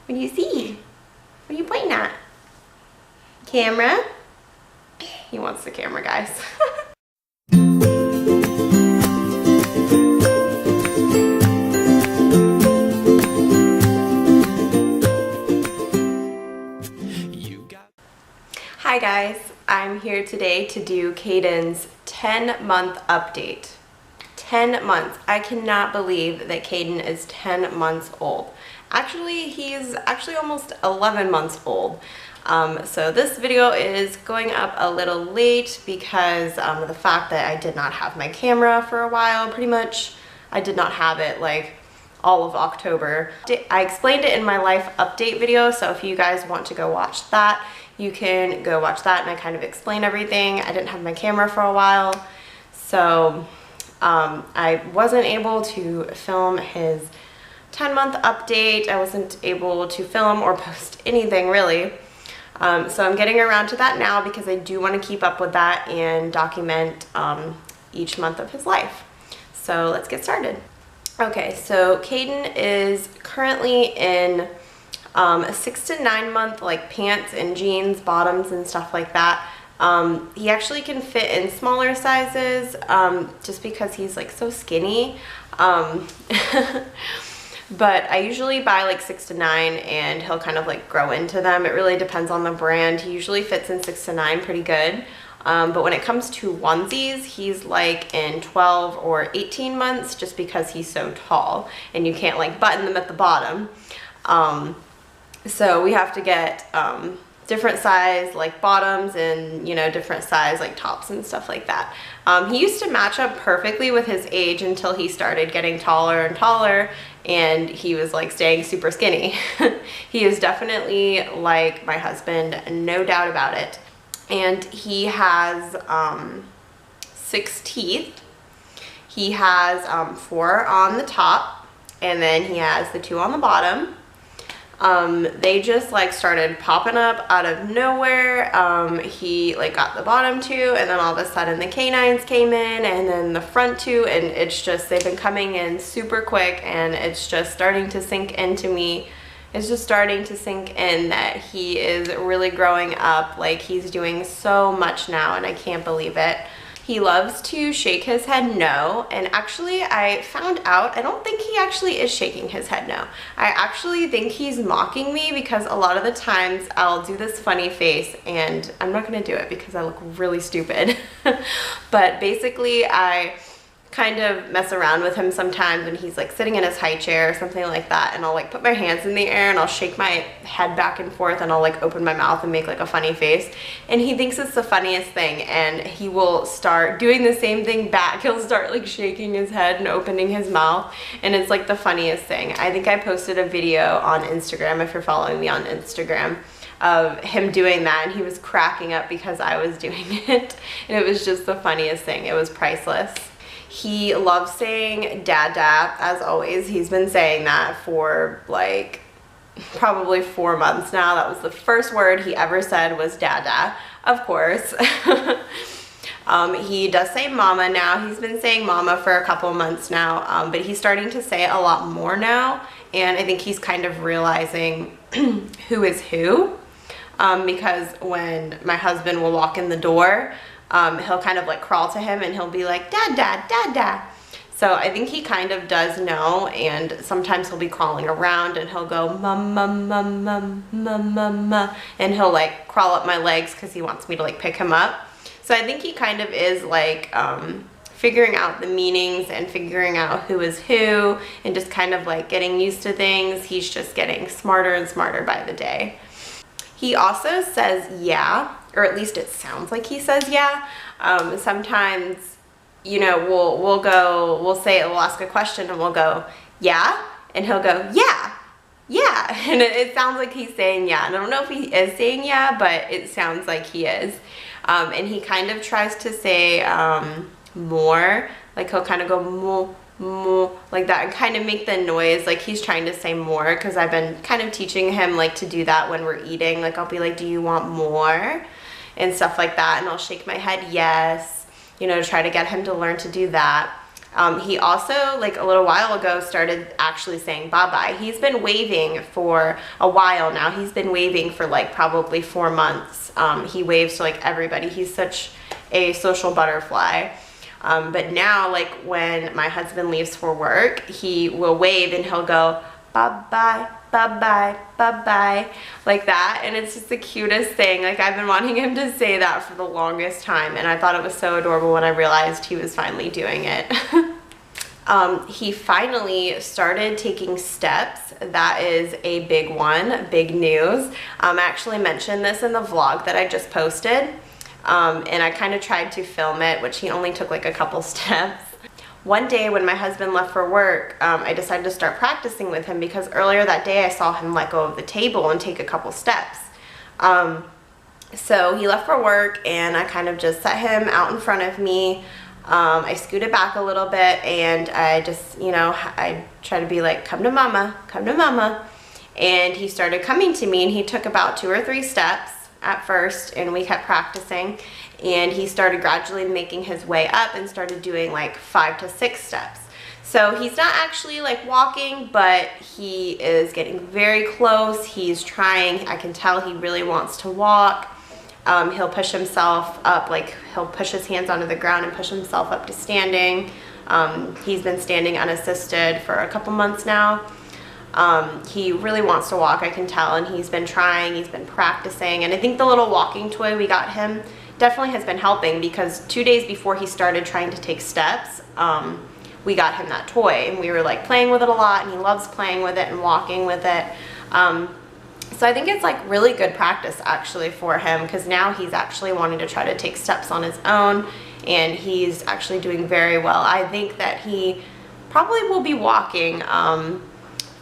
What do you see? What are you pointing at? Camera? He wants the camera, guys. Hi guys, I'm here today to do Kaden's 10-month update. 10 months. I cannot believe that Kaden is 10 months old. Actually, he's almost 11 months old. So this video is going up a little late because of the fact that I did not have my camera for a while, pretty much. I did not have it like all of October. I explained it in my life update video, so if you guys want to go watch that, you can go watch that, and I kind of explain everything. I didn't have my camera for a while, so I wasn't able to film his 10-month update. I wasn't able to film or post anything really. So I'm getting around to that now because I do want to keep up with that and document each month of his life. So let's get started. Okay, so Kaden is currently in a 6 to 9 month like pants and jeans, bottoms and stuff like that. He actually can fit in smaller sizes just because he's like so skinny. But I usually buy like 6 to 9 and he'll kind of like grow into them. It really depends on the brand. He usually fits in 6 to 9 pretty good. But when it comes to onesies, he's like in 12 or 18 months just because he's so tall and you can't like button them at the bottom. So we have to get different size like bottoms and, you know, different size like tops and stuff like that. He used to match up perfectly with his age until he started getting taller and taller and he was like staying super skinny. He is definitely like my husband, no doubt about it. And he has 6 teeth. He has 4 on the top, and then he has the 2 on the bottom. They just like started popping up out of nowhere. He like got the bottom 2, and then all of a sudden the canines came in, and then the front 2, and it's just, they've been coming in super quick, and it's just starting to sink into me. It's just starting to sink in that he is really growing up. Like, he's doing so much now, and I can't believe it. He loves to shake his head no, and actually I found out I don't think he actually is shaking his head no. I actually think he's mocking me because a lot of the times I'll do this funny face, and I'm not gonna do it because I look really stupid. But basically I kind of mess around with him sometimes when he's like sitting in his high chair or something like that, and I'll like put my hands in the air and I'll shake my head back and forth, and I'll like open my mouth and make like a funny face, and he thinks it's the funniest thing, and he will start doing the same thing back. He'll start like shaking his head and opening his mouth, and it's like the funniest thing. I think I posted a video on Instagram, if you're following me on Instagram, of him doing that, and he was cracking up because I was doing it, and it was just the funniest thing. It was priceless. He loves saying dada, as always. He's been saying that for like probably 4 months now. That was the first word he ever said, was dada, of course. He does say mama now. He's been saying mama for a couple months now, but he's starting to say it a lot more now, and I think he's kind of realizing who is who, because when my husband will walk in the door, he'll kind of like crawl to him and he'll be like, dada, dada. So I think he kind of does know, and sometimes he'll be crawling around and he'll go mum, mum, mum, mum, mum, mum, mum, and he'll like crawl up my legs because he wants me to like pick him up. So I think he kind of is like figuring out the meanings and figuring out who is who, and just kind of like getting used to things. He's just getting smarter and smarter by the day. He also says yeah, or at least it sounds like he says yeah. Sometimes, you know, we'll ask a question and we'll go, yeah, and he'll go, yeah, yeah, and it sounds like he's saying yeah. And I don't know if he is saying yeah, but it sounds like he is. And he kind of tries to say more, like he'll kind of go more, more, like that, and kind of make the noise like he's trying to say more, because I've been kind of teaching him like to do that when we're eating. Like I'll be like, do you want more, and stuff like that, and I'll shake my head yes, you know, to try to get him to learn to do that. He also, like a little while ago, started actually saying bye-bye. He's been waving for a while now. He's been waving for like probably 4 months. He waves to like everybody. He's such a social butterfly. But now, like when my husband leaves for work, he will wave and he'll go bye-bye, bye-bye, bye-bye, like that. And it's just the cutest thing. Like I've been wanting him to say that for the longest time, and I thought it was so adorable when I realized he was finally doing it. He finally started taking steps. That is a big one, big news. I actually mentioned this in the vlog that I just posted, and I kind of tried to film it, which he only took like a couple steps. One day when my husband left for work, I decided to start practicing with him because earlier that day I saw him let go of the table and take a couple steps. So he left for work and I kind of just set him out in front of me. I scooted back a little bit and I just, you know, I try to be like, come to mama, come to mama. And he started coming to me and he took about 2 or 3 steps at first and we kept practicing. And he started gradually making his way up and started doing like 5 to 6 steps. So he's not actually like walking, but he is getting very close. He's trying. I can tell he really wants to walk. He'll push himself up, like he'll push his hands onto the ground and push himself up to standing. He's been standing unassisted for a couple months now. He really wants to walk, I can tell, and he's been trying, he's been practicing. And I think the little walking toy we got him definitely has been helping because 2 days before he started trying to take steps, we got him that toy and we were like playing with it a lot, and he loves playing with it and walking with it. So I think it's like really good practice actually for him because now he's actually wanting to try to take steps on his own and he's actually doing very well. I think that he probably will be walking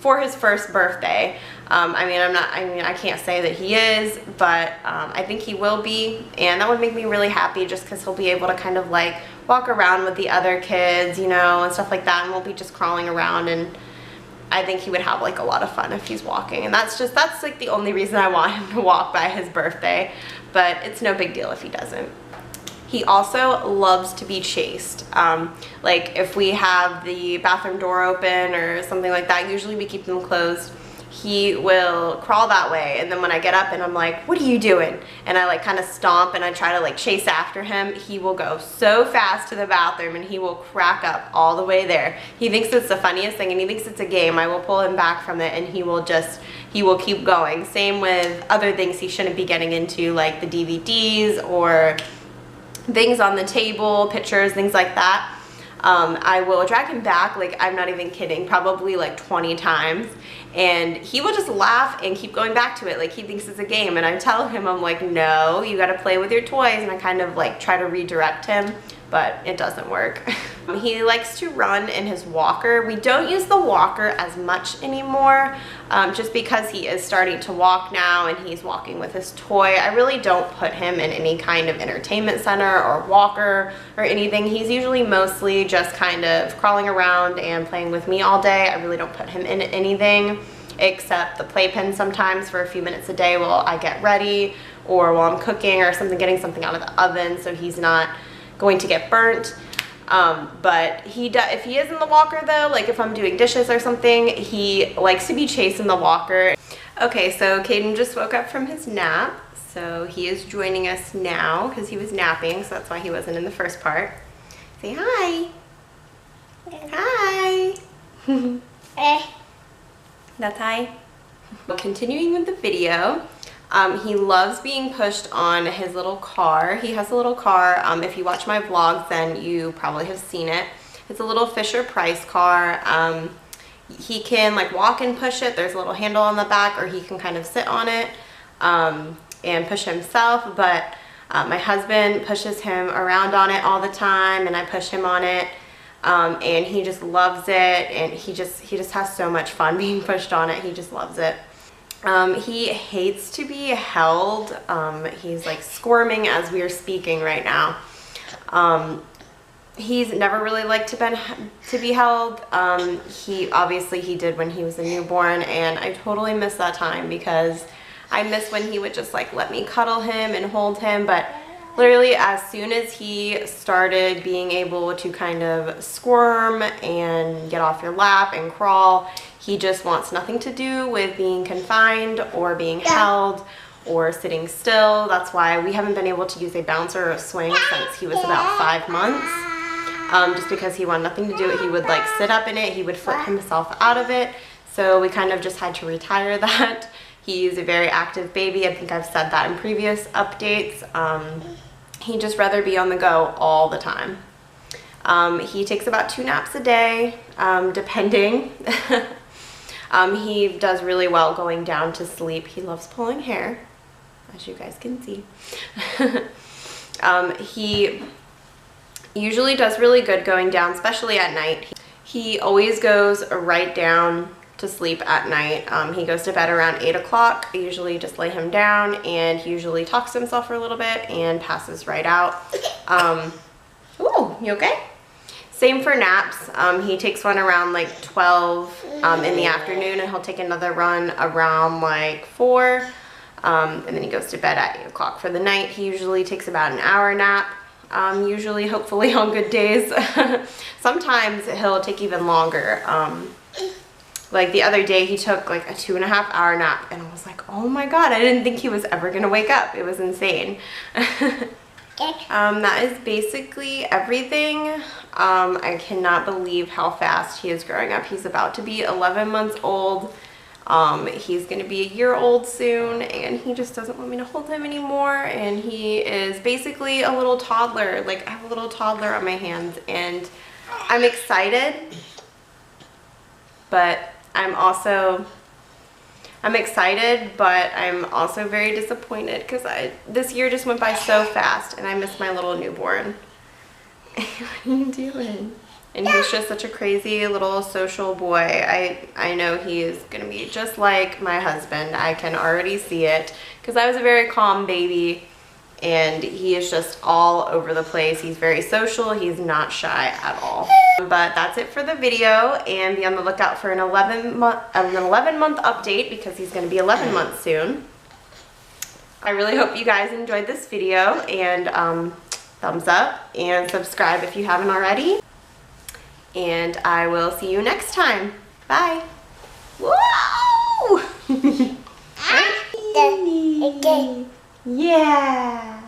for his first birthday. I can't say that he is, but I think he will be, and that would make me really happy just because he'll be able to kind of like walk around with the other kids, you know, and stuff like that, and we'll be just crawling around, and I think he would have like a lot of fun if he's walking. And that's like the only reason I want him to walk by his birthday, but it's no big deal if he doesn't. He also loves to be chased. Like if we have the bathroom door open or something like that, usually we keep them closed. He will crawl that way, and then when I get up and I'm like, what are you doing? And I like kind of stomp and I try to like chase after him, he will go so fast to the bathroom and he will crack up all the way there. He thinks it's the funniest thing and he thinks it's a game. I will pull him back from it and he will keep going. Same with other things he shouldn't be getting into, like the DVDs or things on the table, pictures, things like that. I will drag him back, like I'm not even kidding, probably like 20 times, and he will just laugh and keep going back to it like he thinks it's a game. And I tell him, I'm like, no, you gotta play with your toys, and I kind of like try to redirect him, but it doesn't work. He likes to run in his walker. We don't use the walker as much anymore, just because he is starting to walk now and he's walking with his toy. I really don't put him in any kind of entertainment center or walker or anything. He's usually mostly just kind of crawling around and playing with me all day. I really don't put him in anything except the playpen sometimes for a few minutes a day while I get ready or while I'm cooking or something, getting something out of the oven so he's not going to get burnt. But if he is in the walker though, like if I'm doing dishes or something, he likes to be chased in the walker. Okay, so Kaden just woke up from his nap, so he is joining us now because he was napping, so that's why he wasn't in the first part. Say hi. Hi. That's hi. Continuing with the video. He loves being pushed on his little car. He has a little car. If you watch my vlogs, then you probably have seen it. It's a little Fisher-Price car. He can like walk and push it. There's a little handle on the back, or he can kind of sit on it and push himself. But my husband pushes him around on it all the time, and I push him on it. And he just loves it, and he just has so much fun being pushed on it. He just loves it. He hates to be held. He's like squirming as we are speaking right now. He's never really liked to be held. He did when he was a newborn, and I totally miss that time because I miss when he would just like let me cuddle him and hold him, but Literally, as soon as he started being able to kind of squirm and get off your lap and crawl, he just wants nothing to do with being confined or being held or sitting still. That's why we haven't been able to use a bouncer or a swing since he was about 5 months. Just because he wanted nothing to do with it. He would like sit up in it, he would flip himself out of it. So we kind of just had to retire that. He's a very active baby. I think I've said that in previous updates. He'd just rather be on the go all the time. He takes about 2 naps a day, depending. He does really well going down to sleep. He loves pulling hair, as you guys can see. He usually does really good going down, especially at night. He always goes right down to sleep at night. He goes to bed around 8 o'clock. I usually just lay him down, and he usually talks to himself for a little bit and passes right out. Ooh, you okay? Same for naps. He takes one around like 12 in the afternoon, and he'll take another run around like 4. And then he goes to bed at 8 o'clock for the night. He usually takes about an hour nap. Usually, hopefully on good days. Sometimes he'll take even longer. Like the other day he took like a 2.5-hour nap, and I was like, oh my god, I didn't think he was ever gonna wake up. It was insane. That is basically everything. I cannot believe how fast he is growing up. He's about to be 11 months old. He's gonna be a year old soon, and he just doesn't want me to hold him anymore, and he is basically a little toddler. Like, I have a little toddler on my hands, and I'm excited, but I'm excited, but I'm also very disappointed because this year just went by so fast, and I miss my little newborn. What are you doing? And he's just such a crazy little social boy. I know he is gonna be just like my husband. I can already see it because I was a very calm baby, and he is just all over the place. He's very social. He's not shy at all. But that's it for the video, and be on the lookout for an 11-month update because he's gonna be 11 months soon. I really hope you guys enjoyed this video, and thumbs up and subscribe if you haven't already. And I will see you next time. Bye. Whoa! Yeah.